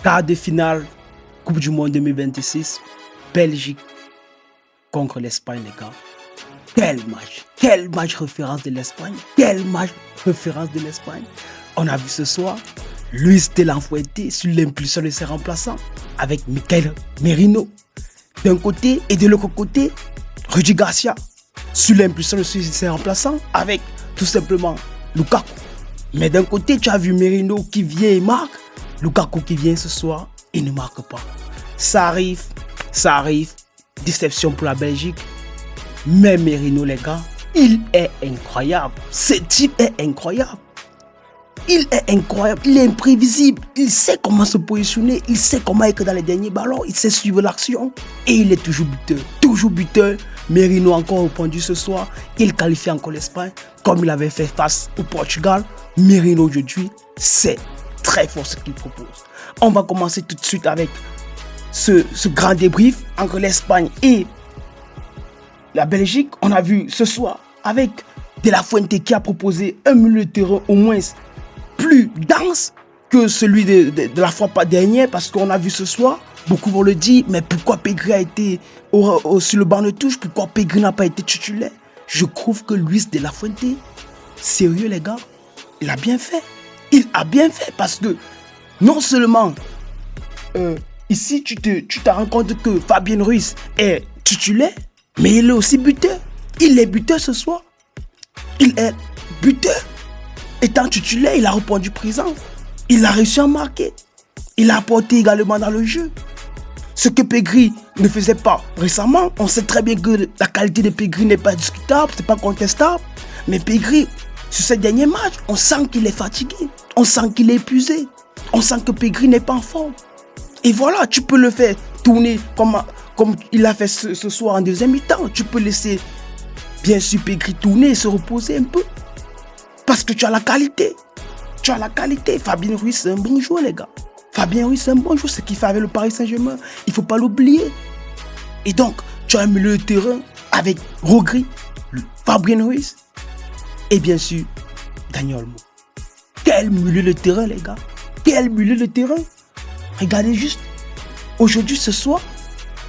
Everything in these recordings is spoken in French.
Quart de finale, Coupe du Monde 2026, Belgique contre l'Espagne, les gars. Quel match référence de l'Espagne, quel match référence de l'Espagne. On a vu ce soir Luis de la Fuente sur l'impulsion de ses remplaçants avec Mikel Merino d'un côté et de l'autre côté Rudi Garcia sur l'impulsion de ses remplaçants avec tout simplement Lukaku. Mais d'un côté tu as vu Merino qui vient et marque, Lukaku qui vient ce soir et ne marque pas. Ça arrive, déception pour la Belgique. Mais Merino, les gars, il est incroyable. Ce type est incroyable. Il est incroyable, il est imprévisible. Il sait comment se positionner, il sait comment être dans les derniers ballons, il sait suivre l'action. Et il est toujours buteur. Toujours buteur. Merino encore répondu ce soir. Il qualifie encore l'Espagne comme il avait fait face au Portugal. Merino aujourd'hui, c'est très fort ce qu'il propose. On va commencer tout de suite avec ce grand débrief entre l'Espagne et la Belgique. On a vu ce soir avec De La Fuente qui a proposé un milieu de terrain au moins plus dense que celui de la fois dernière, parce qu'on a vu ce soir, beaucoup vont le dire, mais pourquoi Pedri a été sur le banc de touche, pourquoi Pedri n'a pas été titulaire? Je trouve que Luis de la Fuente, sérieux les gars, il a bien fait. Il a bien fait parce que non seulement ici tu te rends compte que Fabien Ruiz est titulaire, mais il est aussi buteur. Il est buteur ce soir. Il est buteur. Étant titulaire, il a répondu présent. Il a réussi à marquer. Il a apporté également dans le jeu. Ce que Pedri ne faisait pas récemment, on sait très bien que la qualité de Pedri n'est pas discutable, c'est pas contestable. Mais Pedri, sur ces derniers matchs, on sent qu'il est fatigué. On sent qu'il est épuisé. On sent que Pedri n'est pas en forme. Et voilà, tu peux le faire tourner comme il a fait ce soir en deuxième mi-temps. Tu peux laisser, bien sûr, Pedri tourner et se reposer un peu. Parce que tu as la qualité. Tu as la qualité. Fabien Ruiz, c'est un bon joueur, les gars. Fabien Ruiz, c'est un bon joueur. Ce qu'il fait avec le Paris Saint-Germain, il ne faut pas l'oublier. Et donc, tu as un milieu de terrain avec Rodri, Fabien Ruiz et bien sûr, Dani Olmo. Quel milieu de terrain, les gars. Quel milieu de terrain. Regardez juste. Aujourd'hui, ce soir,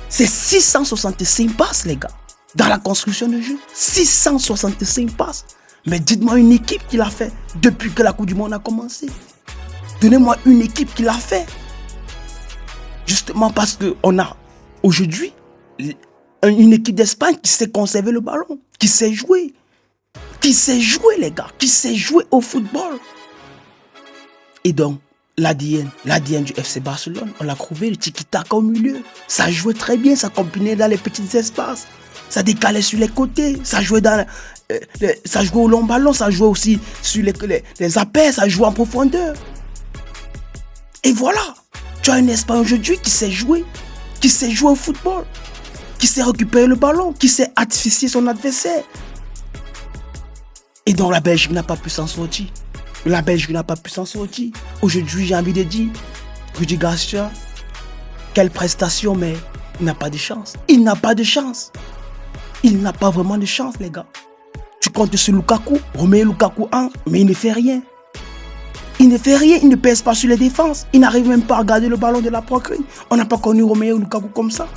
c'est 665 passes, les gars. Dans la construction de jeu. 665 passes. Mais dites-moi une équipe qui l'a fait depuis que la Coupe du Monde a commencé. Donnez-moi une équipe qui l'a fait. Justement parce qu'on a aujourd'hui une équipe d'Espagne qui sait conserver le ballon, qui sait jouer. Qui sait jouer, les gars. Qui sait jouer au football. Et donc, l'ADN du FC Barcelone, on l'a trouvé, le tiki-taka au milieu. Ça jouait très bien, ça combinait dans les petits espaces. Ça décalait sur les côtés, ça jouait au long ballon, ça jouait aussi sur les appels, ça jouait en profondeur. Et voilà, tu as une Espagne aujourd'hui qui sait jouer au football, qui sait récupérer le ballon, qui sait artificier son adversaire. Et donc la Belgique n'a pas pu s'en sortir. Aujourd'hui, j'ai envie de dire, Rudi Garcia, quelle prestation, mais il n'a pas de chance. Il n'a pas vraiment de chance, les gars. Tu comptes sur Lukaku, remets Lukaku en, mais il ne fait rien. Il ne pèse pas sur les défenses. Il n'arrive même pas à garder le ballon de la poitrine. On n'a pas connu Romeo Lukaku comme ça.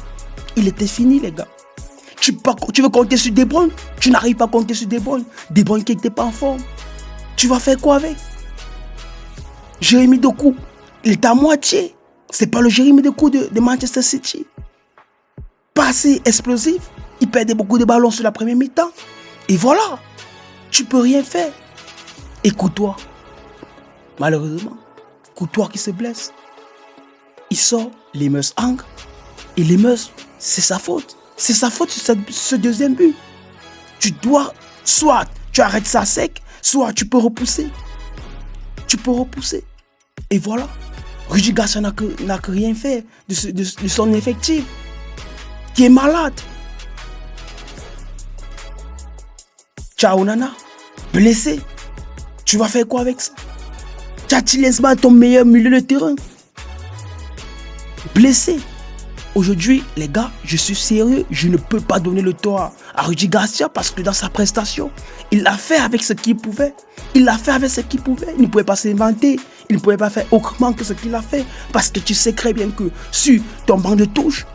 Il était fini, les gars. Tu veux compter sur De Bruyne? Tu n'arrives pas à compter sur De Bruyne. De Bruyne qui n'était pas en forme. Tu vas faire quoi avec? Jérémy Doku, il est à moitié. C'est pas le Jérémy Doku de Manchester City. Pas assez explosif. Il perdait beaucoup de ballons sur la première mi-temps. Et voilà, tu peux rien faire. Et Courtois, malheureusement, Courtois qui se blesse. Il sort, les Meus ancre. Et les Meus, c'est sa faute. C'est sa faute sur ce deuxième but. Tu dois, soit tu arrêtes ça sec, soit tu peux repousser. Et voilà, Rudi Garcia n'a que rien fait de son effectif, qui est malade. Ciao Nana, blessé. Tu vas faire quoi avec ça? Tchati-Lesma, ton meilleur milieu de terrain. Blessé. Aujourd'hui, les gars, je suis sérieux. Je ne peux pas donner le tort à Rudi Garcia parce que dans sa prestation, il l'a fait avec ce qu'il pouvait. Il ne pouvait pas s'inventer. Il ne pouvait pas faire autrement que ce qu'il a fait. Parce que tu sais très bien que sur ton banc de touche,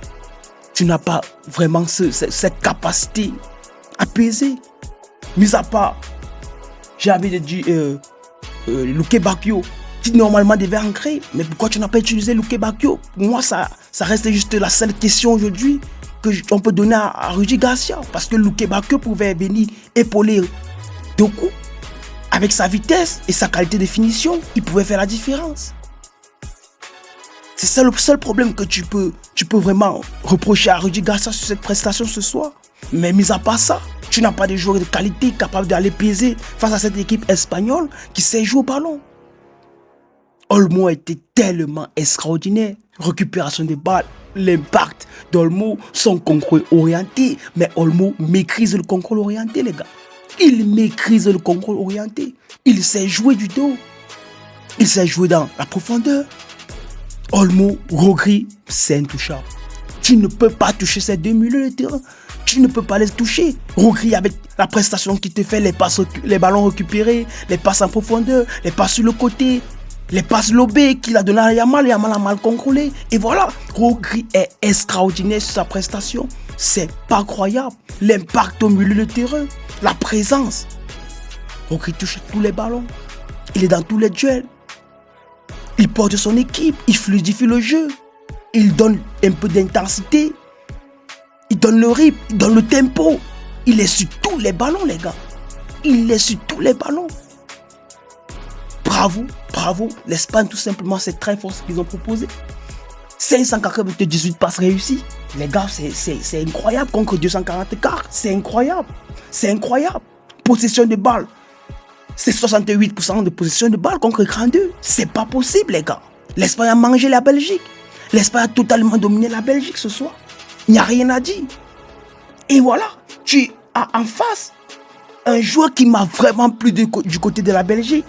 tu n'as pas vraiment cette capacité à peser. Mis à part, j'ai envie de dire, Luke Bacchio, qui normalement devait ancrer. Mais pourquoi tu n'as pas utilisé Luke Bacchio? Pour moi, ça reste juste la seule question aujourd'hui qu'on peut donner à Rudy Garcia. Parce que Luke Bacchio pouvait venir épauler Doku avec sa vitesse et sa qualité de finition. Il pouvait faire la différence. C'est ça le seul problème que tu peux vraiment reprocher à Rudy Garcia sur cette prestation ce soir. Mais mis à part ça, tu n'as pas de joueur de qualité capable d'aller peser face à cette équipe espagnole qui sait jouer au ballon. Olmo était tellement extraordinaire. Récupération des balles, l'impact d'Olmo, son contrôle orienté. Mais Olmo maîtrise le contrôle orienté, les gars. Il maîtrise le contrôle orienté. Il sait jouer du dos. Il sait jouer dans la profondeur. Olmo, Rogri, c'est intouchable. Tu ne peux pas toucher ces deux milieux de terrain. Tu ne peux pas les toucher. Rogri, avec la prestation qui te fait, les ballons récupérés, les passes en profondeur, les passes sur le côté, les passes lobées qu'il a donné à Yamal, Yamal a mal contrôlé. Et voilà, Rogri est extraordinaire sur sa prestation. C'est pas croyable. L'impact au milieu de terrain, la présence. Rogri touche tous les ballons. Il est dans tous les duels. Il porte son équipe, il fluidifie le jeu. Il donne un peu d'intensité. Il donne le rythme, il donne le tempo. Il est sur tous les ballons, les gars. Il est sur tous les ballons. Bravo, bravo. L'Espagne, tout simplement, c'est très fort ce qu'ils ont proposé. 598 passes réussies. Les gars, c'est incroyable contre 244. C'est incroyable. C'est incroyable. Possession de balle. C'est 68% de possession de balle contre 32. C'est pas possible, les gars. L'Espagne a mangé la Belgique. L'Espagne a totalement dominé la Belgique ce soir. Il n'y a rien à dire. Et voilà, tu as en face un joueur qui m'a vraiment plu du côté de la Belgique.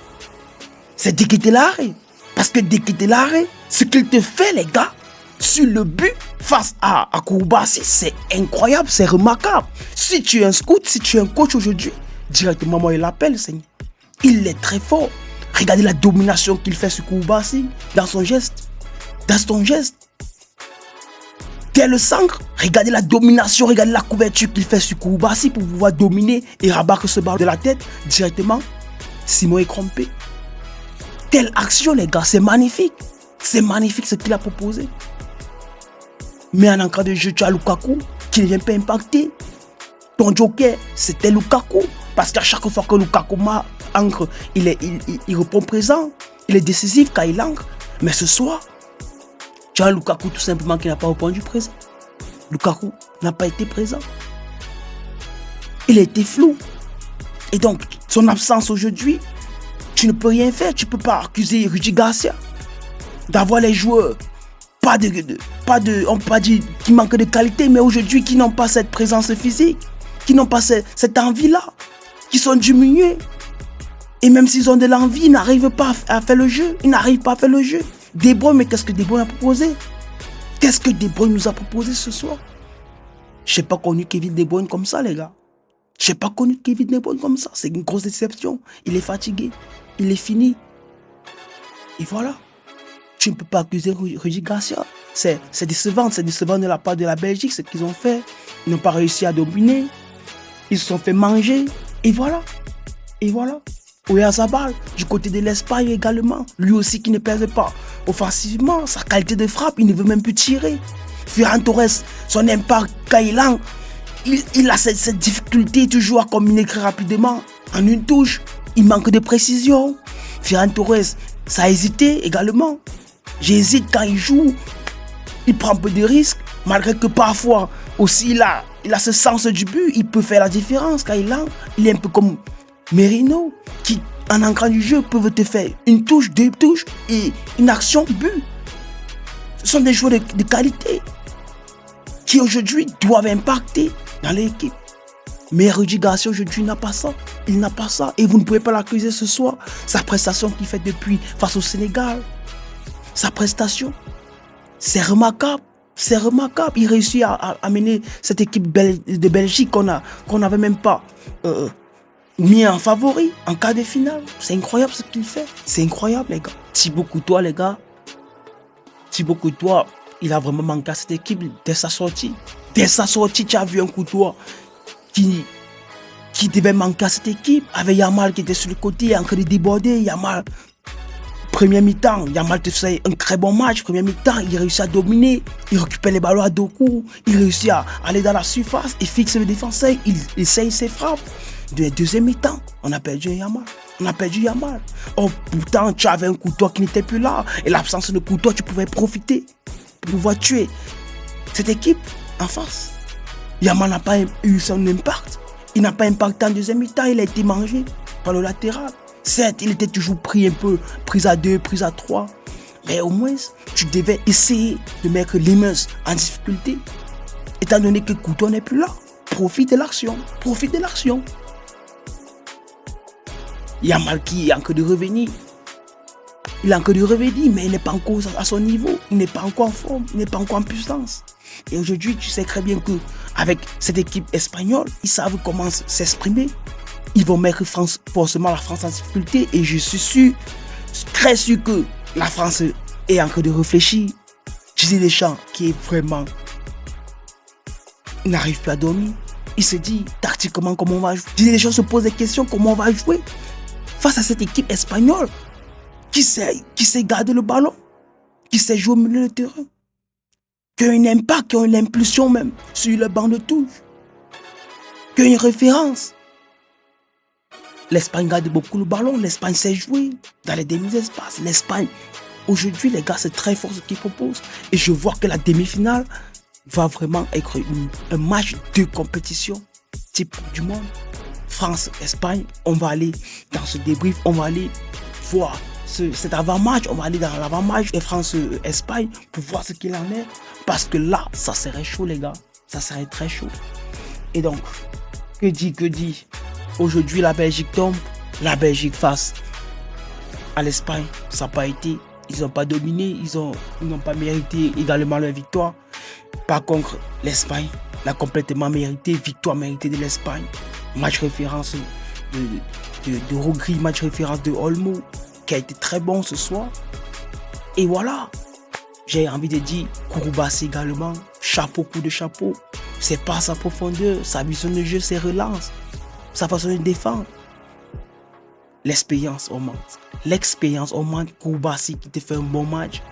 C'est De Ketelaere. Parce que De Ketelaere, ce qu'il te fait, les gars, sur le but face à Koulibaly, c'est incroyable, c'est remarquable. Si tu es un scout, si tu es un coach aujourd'hui, directement, moi, il l'appelle, Seigneur. Il est très fort. Regardez la domination qu'il fait sur Koulibaly dans son geste. Dans son geste. Dès le centre, regardez la domination, regardez la couverture qu'il fait sur Koulibaly pour pouvoir dominer et rabattre ce ballon de la tête directement. Simon est crampé. Telle action, les gars, c'est magnifique. C'est magnifique ce qu'il a proposé. Mais en cas de jeu, tu as Lukaku qui ne vient pas impacter. Ton joker, c'était Lukaku. Parce qu'à chaque fois que Lukaku ancre, il répond présent. Il est décisif quand il ancre. Mais ce soir, tu as Lukaku tout simplement qui n'a pas répondu présent. Lukaku n'a pas été présent. Il a été flou. Et donc, son absence aujourd'hui, tu ne peux rien faire. Tu ne peux pas accuser Rudy Garcia d'avoir les joueurs, on ne peut pas dire qui manquent de qualité, mais aujourd'hui qui n'ont pas cette présence physique, qui n'ont pas cette envie-là, qui sont diminués. Et même s'ils ont de l'envie, ils n'arrivent pas à faire le jeu. Ils n'arrivent pas à faire le jeu. De Bruyne, mais qu'est-ce que De Bruyne a proposé? Qu'est-ce que De Bruyne nous a proposé ce soir? Je n'ai pas connu Kevin De Bruyne comme ça, les gars. Je n'ai pas connu Kevin De Bruyne comme ça. C'est une grosse déception. Il est fatigué. Il est fini. Et voilà. Tu ne peux pas accuser Rudy Garcia. C'est décevant. C'est décevant de la part de la Belgique, ce qu'ils ont fait. Ils n'ont pas réussi à dominer. Ils se sont fait manger. Et voilà. Et voilà. Oyarzabal, du côté de l'Espagne également. Lui aussi qui ne pèse pas offensivement. Sa qualité de frappe, il ne veut même plus tirer. Ferran Torres, son impact, quand il a cette difficulté toujours à combiner très rapidement. En une touche, il manque de précision. Ferran Torres, ça a hésité également. J'hésite quand il joue. Il prend un peu de risques. Malgré que parfois aussi il a ce sens du but. Il peut faire la différence quand il est un peu comme Merino, qui en entrant du jeu peuvent te faire une touche, deux touches et une action but. Ce sont des joueurs de qualité qui aujourd'hui doivent impacter dans l'équipe. Mais Rudy Garcia aujourd'hui n'a pas ça. Il n'a pas ça. Et vous ne pouvez pas l'accuser ce soir. Sa prestation qu'il fait depuis face au Sénégal. Sa prestation. C'est remarquable. C'est remarquable. Il réussit à amener cette équipe de Belgique qu'on n'avait même pas mis en favori en quart de finale. C'est incroyable ce qu'il fait. C'est incroyable, les gars. Thibaut Courtois, les gars. Thibaut Courtois, il a vraiment manqué à cette équipe dès sa sortie. Dès sa sortie, tu as vu un Courtois qui devait manquer à cette équipe. Avec Yamal qui était sur le côté, en train de déborder. Yamal, première mi-temps, Yamal te fait un très bon match. Première mi-temps, il réussit à dominer. Il récupère les ballons à deux coups. Il réussit à aller dans la surface. Il fixe le défenseur. Il essaye ses frappes. De la deuxième mi-temps, on a perdu Yamal. On a perdu Yamal. Oh, pourtant, tu avais un Courtois qui n'était plus là. Et l'absence de Courtois, tu pouvais profiter pour pouvoir tuer cette équipe en face. Yamal n'a pas eu son impact. Il n'a pas impacté en deuxième mi-temps. Il a été mangé par le latéral. Certes, il était toujours pris un peu, prise à 2, prise à 3. Mais au moins, tu devais essayer de mettre Lemens en difficulté. Étant donné que Courtois n'est plus là. Profite de l'action. Profite de l'action. Yamal qui est en train de revenir. Il est en train de revenir, mais il n'est pas encore à son niveau. Il n'est pas encore en forme. Il n'est pas encore en puissance. Et aujourd'hui, tu sais très bien qu'avec cette équipe espagnole, ils savent comment s'exprimer. Ils vont mettre forcément la France en difficulté. Et je suis sûr, très sûr que la France est en train de réfléchir. Didier Deschamps qui est vraiment... Il n'arrive plus à dormir. Il se dit tactiquement comment on va jouer. Didier Deschamps se pose des questions comment on va jouer face à cette équipe espagnole qui sait garder le ballon, qui sait jouer au milieu de terrain, qui a un impact, qui a une impulsion même sur le banc de touche, qui a une référence. L'Espagne garde beaucoup le ballon, l'Espagne sait jouer dans les demi-espaces. L'Espagne, aujourd'hui, les gars, c'est très fort ce qu'ils proposent. Et je vois que la demi-finale va vraiment être un match de compétition type du monde. France-Espagne, on va aller dans ce débrief, on va aller voir cet avant-match, on va aller dans l'avant-match de France-Espagne pour voir ce qu'il en est. Parce que là, ça serait chaud, les gars. Ça serait très chaud. Et donc, que dit aujourd'hui, la Belgique tombe. La Belgique face à l'Espagne, ça n'a pas été. Ils n'ont pas dominé, ils n'ont pas mérité également leur victoire. Par contre, l'Espagne l'a complètement mérité. Victoire méritée de l'Espagne. Match référence de Rogri, match référence de Olmo, qui a été très bon ce soir. Et voilà, j'ai envie de dire Kouroubassy également, chapeau, coup de chapeau. C'est pas sa profondeur, sa vision de jeu, ses relances, sa façon de défendre. L'expérience augmente. L'expérience augmente. Kouroubassy qui te fait un bon match.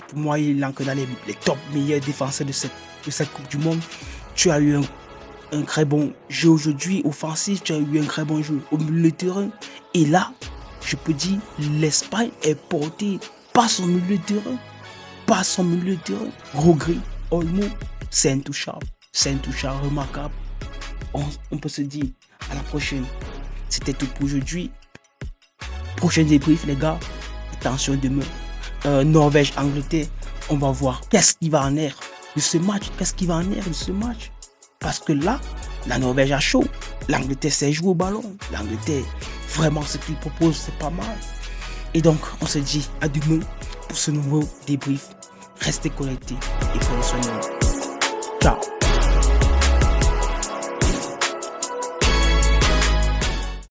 Pour moi, il est encore dans les top meilleurs défenseurs de cette Coupe du Monde. Tu as eu un très bon jeu aujourd'hui, offensif, tu as eu un très bon jeu au milieu de terrain. Et là, je peux dire, l'Espagne est portée par son milieu de terrain. Rogri, Olmo, c'est intouchable, remarquable. On peut se dire à la prochaine. C'était tout pour aujourd'hui. Prochain débrief, les gars. Attention demain. Norvège-Angleterre. On va voir qu'est-ce qui va en être de ce match. Parce que là, la Norvège a chaud. L'Angleterre sait jouer au ballon. L'Angleterre, vraiment, ce qu'il propose, c'est pas mal. Et donc, on se dit à demain pour ce nouveau débrief. Restez connectés et prenez soin de vous. Ciao.